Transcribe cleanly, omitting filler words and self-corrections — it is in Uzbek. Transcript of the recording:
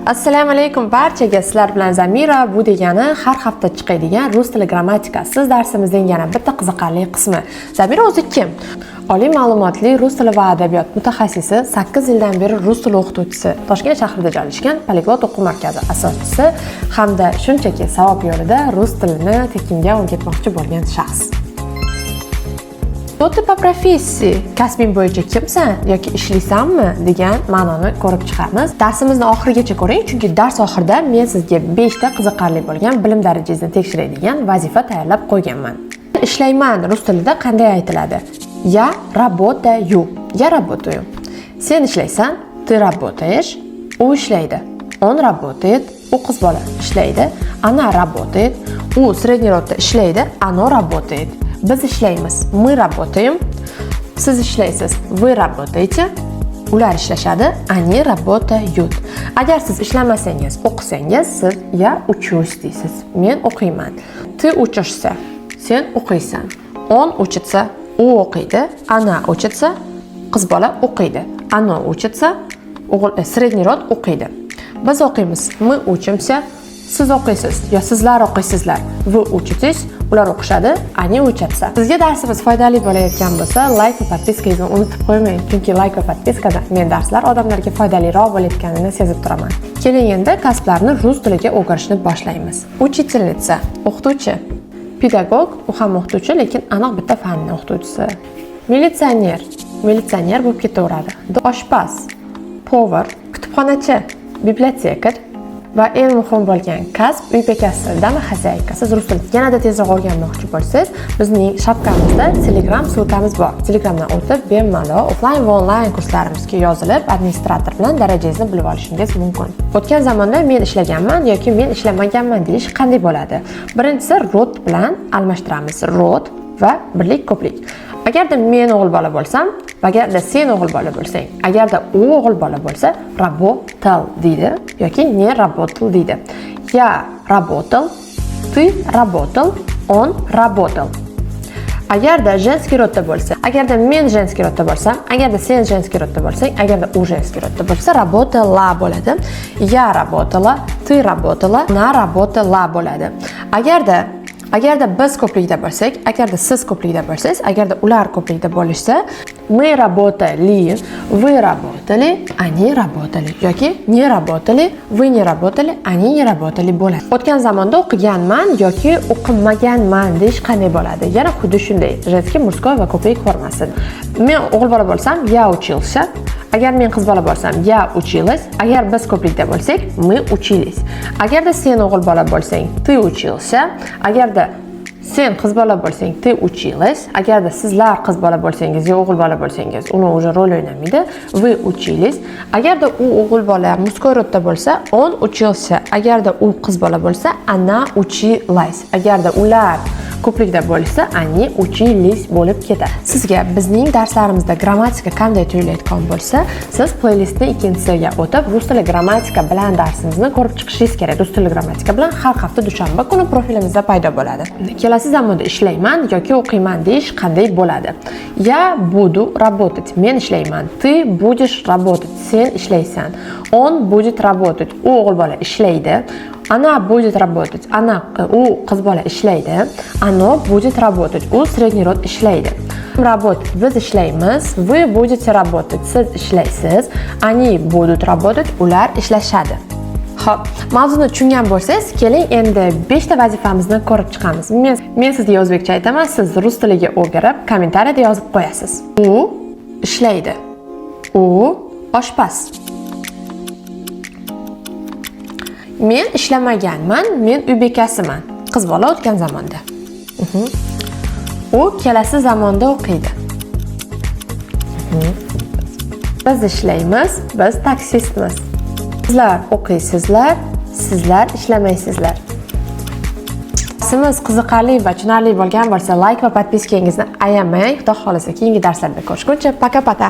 Assalomu alaykum barchaga, sizlar bilan Zamira. Bu degani har hafta chiqadigan rus tili grammatikasiz darsimizning yana bitta qiziqarli qismi. Zamira o'zi kim? Oliy ma'lumotli rus tili va adabiyot mutaxassisi, 8 yildan beri rus tili o'qituvchisi, Toshkent shahrida joylashgan Poliglot o'quv markazi asoschisi hamda shunchaki savob yo'lida rus tilini tekinga o'rgatmoqchi bo'lgan shaxs. Кто ты по профессии? Kasbing bo'yicha kimsan yoki ishlaysanmi degan ma'noni ko'rib chiqamiz. Darsimizni oxirigacha ko'ring, chunki dars oxirida men sizga 5 ta qiziqarli bo'lgan bilim darajangizni tekshiradigan vazifa tayyorlab qo'yganman. Ishlayman rus tilida qanday aytiladi? Я работаю. Я работаю. Sen ishlaysan, ты работаешь. U ishlaydi. Он работает. U qiz bola ishlaydi. Она работает. U средний rodda ishlaydi. Оно работает. Biz ishlaymiz. Мы работаем. Siz ishlaysiz. Вы работаете. Ular ishlashadi. Они работают. Agar siz ishlamasangiz, o'qisangiz, siz я учусь deysiz. Men o'qiyman. Ты учишься. Sen o'qiysan. Он учится. U o'qiydi. Она учится. Qiz bola o'qiydi. Оно учится. O'g'il средний rod o'qiydi. Biz o'qiymiz. Мы учимся. Siz o'qiysiz yo sizlar o'qiysizlar. Вы учитесь. Ular o'qishadi, они учатся. Sizga darsimiz foydali bo'layotgan bo'lsa, like va podpiskangizni unutib qo'ymang, chunki like va podpiskada men darslar odamlarga foydaliroq bo'layotganini sezib turaman. Keling endi kasblarni rus tiliga o'girishni boshlaymiz. Учительница, o'qituvchi. Pedagog, u ham o'qituvchi, lekin aniq bitta fanning o'qituvchisi. Militsioner, militsioner bo'lib ketaveradi. Oshpaz, повар, kutubxonachi, bibliotekar. Va eng muhim bo'lgan kasb uy bekasi, dama xozayka. Siz rus tilini yanada tezroq o'rganmoqchi bo'lsangiz, bizning shapkamizda Telegram sulkamiz bor. Telegramdan o'tib, bemalol offline va online kurslarimizga yozilib, administrator bilan darajangizni bilib olishingiz mumkin. O'tgan zamonda men ishlaganman yoki men ishlamaganman deyish qanday bo'ladi? Birinchisi rod bilan almashtiramiz. Rod va birlik ko'plik. Agarda men o'g'il bola bo'lsam, agarda sen o'g'il bola bo'lsang, agarda u o'g'il bola bo'lsa, работал deydi yoki не работал deydi. Я работал, ты работал, он работал. Agarda женский rodda bo'lsa, agarda men женский rodda bo'lsam, agarda sen женский rodda bo'lsang, agarda u женский rodda bo'lsa, работала bo'ladi. Я работала, ты работала, она работала bo'ladi. Agarda biz ko'plikda bo'lsak, agarda siz ko'plikda bo'lsangiz, agarda ular ko'plikda bo'lishsa, мы работали, вы работали, они работали yoki не работали, вы не работали, они не работали bo'ladi. O'tgan zamonda o'qiganman yoki o'qimaganman deyish qanday bo'ladi? Yana xuddi shunday, женский, мужской va ko'plik formasi. Men o'g'il bola bo'lsam, я учился. Agar men qiz bola bo'lsam, я училась. Agar biz ko'plikda bo'lsak, мы учились. Agarda sen o'g'il bola bo'lsang, ты учился. Agarda sen qiz bola bo'lsang, ты училась. Agarda sizlar qiz bola bo'lsangiz yo o'g'il bola bo'lsangiz, uni уже rol o'ynamaydi. Вы учились. Agarda u o'g'il bola мужской rodda bo'lsa, он учился. Agarda u qiz bola bo'lsa, она училась. Agarda ular ko'plikda bo'lsa, они учились bo'lib ketadi. Sizga bizning darslarimizda grammatika qanday tuyulayotgan bo'lsa, siz playlistning ikkinchisiga o'tib, rus tili grammatika bilan darsimizni ko'rib chiqishingiz kerak. Rus tili grammatika bilan har hafta dushanba kuni profilimizda paydo bo'ladi. Kelasi zamonda ishlayman yoki o'qiyman deyish qanday bo'ladi? Я буду работать. Men ishlayman. Ты будешь работать. Sen ishlaysan. Он будет работать. U o'g'il bola ishlaydi. Она будет работать. Она u qiz bola ishlaydi. Оно будет работать. U средний род ishlaydi. Работать. Biz ishlaymiz. Вы будете работать. Siz ishlaysiz. Они будут работать. Ular ishlashadi. Xo'p, mavzuni tushungan bo'lsangiz, keling endi 5 ta vazifamizni ko'rib chiqamiz. Men sizga o'zbekcha aytaman, siz rus tiliga o'girib, kommentariyada yozib qo'yasiz. U ishlaydi. U oshpaz. Men ishlamaganman, men uy bekasiman. Qiz bola o'tgan zamonda. U kelasi zamonda o'qiydi. Biz ishlaymiz, biz taksistmiz. Sizlar o'qiysizlar, sizlar ishlamaysizlar. Darsimiz qiziqarli va tushunarli bo'lgan bo'lsa, like va podpiskangizni ayamang. Xudo xolisa keyingi darslarda ko'rishguncha, paka-paka.